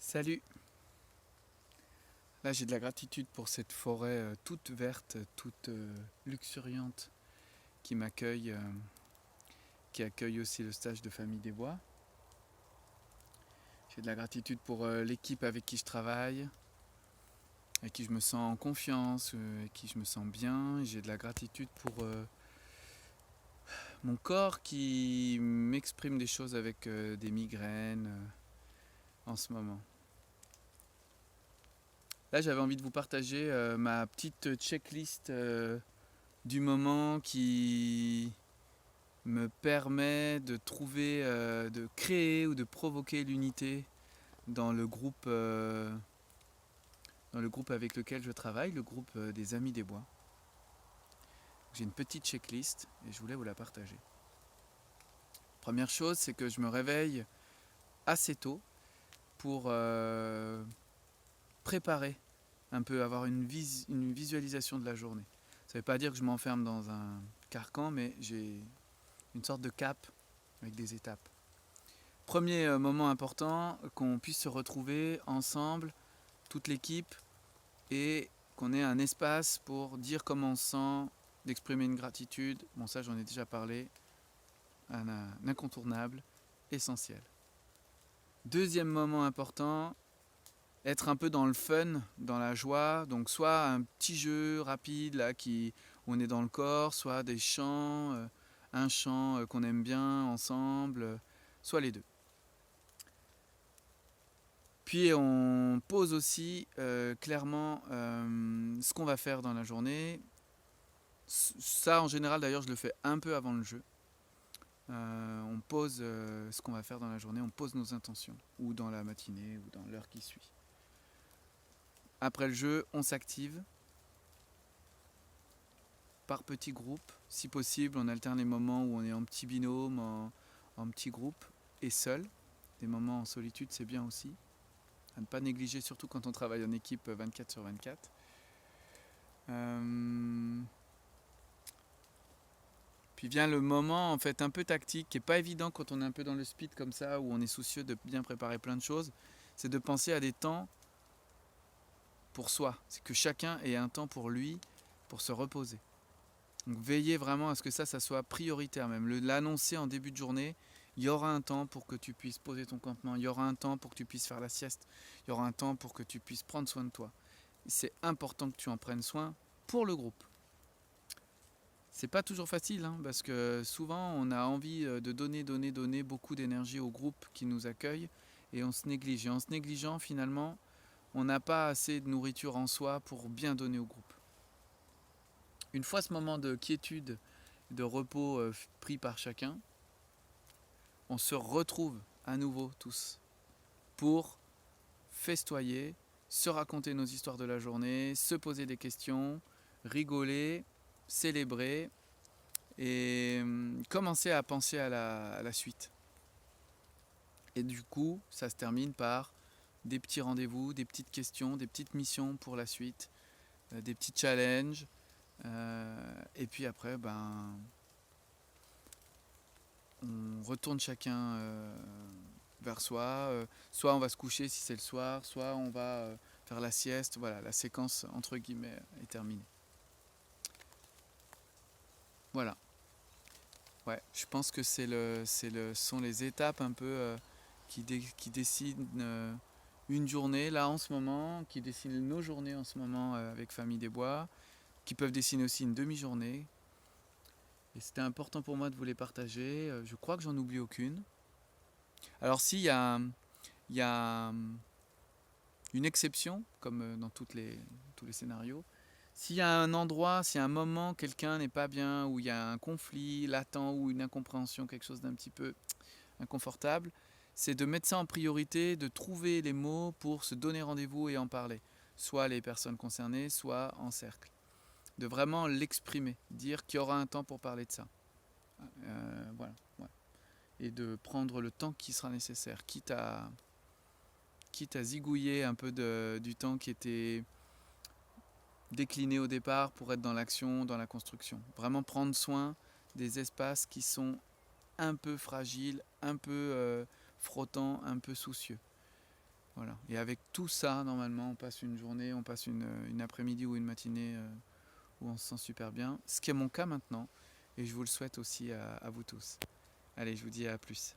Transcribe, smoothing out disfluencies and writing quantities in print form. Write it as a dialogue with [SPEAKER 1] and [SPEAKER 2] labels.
[SPEAKER 1] Salut! Là j'ai de la gratitude pour cette forêt toute verte, toute luxuriante qui m'accueille, qui accueille aussi le stage de Famille des Bois. J'ai de la gratitude pour l'équipe avec qui je travaille, avec qui je me sens en confiance, avec qui je me sens bien. J'ai de la gratitude pour mon corps qui m'exprime des choses avec des migraines en ce moment. Là j'avais envie de vous partager ma petite checklist du moment qui me permet de trouver, de créer ou de provoquer l'unité dans dans le groupe avec lequel je travaille, le groupe des Amis des Bois. J'ai une petite checklist et je voulais vous la partager. Première chose, c'est que je me réveille assez tôt pour préparer un peu, avoir une visualisation de la journée. Ça ne veut pas dire que je m'enferme dans un carcan, mais j'ai une sorte de cap avec des étapes. Premier moment important, qu'on puisse se retrouver ensemble, toute l'équipe, et qu'on ait un espace pour dire comment on se sent, d'exprimer une gratitude. Bon, ça j'en ai déjà parlé, un incontournable, essentiel. Deuxième moment important, être un peu dans le fun, dans la joie, donc soit un petit jeu rapide là où on est dans le corps, soit des chants, un chant qu'on aime bien ensemble, soit les deux. Puis on pose aussi clairement ce qu'on va faire dans la journée. Ça en général d'ailleurs je le fais un peu avant le jeu. On pose ce qu'on va faire dans la journée, on pose nos intentions, ou dans la matinée, ou dans l'heure qui suit. Après le jeu, on s'active par petits groupes. Si possible, on alterne les moments où on est en petit binôme, en petit groupe, et seul. Des moments en solitude, c'est bien aussi. À ne pas négliger, surtout quand on travaille en équipe 24/24. Puis vient le moment en fait un peu tactique, qui n'est pas évident quand on est un peu dans le speed comme ça, où on est soucieux de bien préparer plein de choses, c'est de penser à des temps pour soi. C'est que chacun ait un temps pour lui, pour se reposer. Donc veillez vraiment à ce que ça soit prioritaire même. L'annoncer en début de journée, il y aura un temps pour que tu puisses poser ton campement, il y aura un temps pour que tu puisses faire la sieste, il y aura un temps pour que tu puisses prendre soin de toi. C'est important que tu en prennes soin pour le groupe. C'est pas toujours facile, hein, parce que souvent on a envie de donner beaucoup d'énergie au groupe qui nous accueille et on se néglige. Et en se négligeant, finalement, on n'a pas assez de nourriture en soi pour bien donner au groupe. Une fois ce moment de quiétude, de repos pris par chacun, on se retrouve à nouveau tous pour festoyer, se raconter nos histoires de la journée, se poser des questions, rigoler, célébrer et commencer à penser à la suite. Et du coup, ça se termine par des petits rendez-vous, des petites questions, des petites missions pour la suite, des petits challenges. Et puis après, on retourne chacun vers soi. Soit on va se coucher si c'est le soir, soit on va faire la sieste. Voilà, la séquence entre guillemets est terminée. Voilà. Ouais, je pense que sont les étapes un peu qui décident une journée là en ce moment, qui dessinent nos journées en ce moment avec Famille des Bois, qui peuvent dessiner aussi une demi-journée. Et c'était important pour moi de vous les partager. Je crois que j'en oublie aucune. Alors s'il y a, il y a une exception, comme dans tous les scénarios, s'il y a un endroit, s'il y a un moment, quelqu'un n'est pas bien, où il y a un conflit latent ou une incompréhension, quelque chose d'un petit peu inconfortable, c'est de mettre ça en priorité, de trouver les mots pour se donner rendez-vous et en parler. Soit les personnes concernées, soit en cercle. De vraiment l'exprimer, dire qu'il y aura un temps pour parler de ça. Voilà. Ouais. Et de prendre le temps qui sera nécessaire, quitte à zigouiller un peu du temps qui était décliné au départ pour être dans l'action, dans la construction. Vraiment prendre soin des espaces qui sont un peu fragiles, un peu frottants, un peu soucieux. Voilà. Et avec tout ça, normalement, on passe une journée, on passe une après-midi ou une matinée où on se sent super bien. Ce qui est mon cas maintenant. Et je vous le souhaite aussi à vous tous. Allez, je vous dis à plus.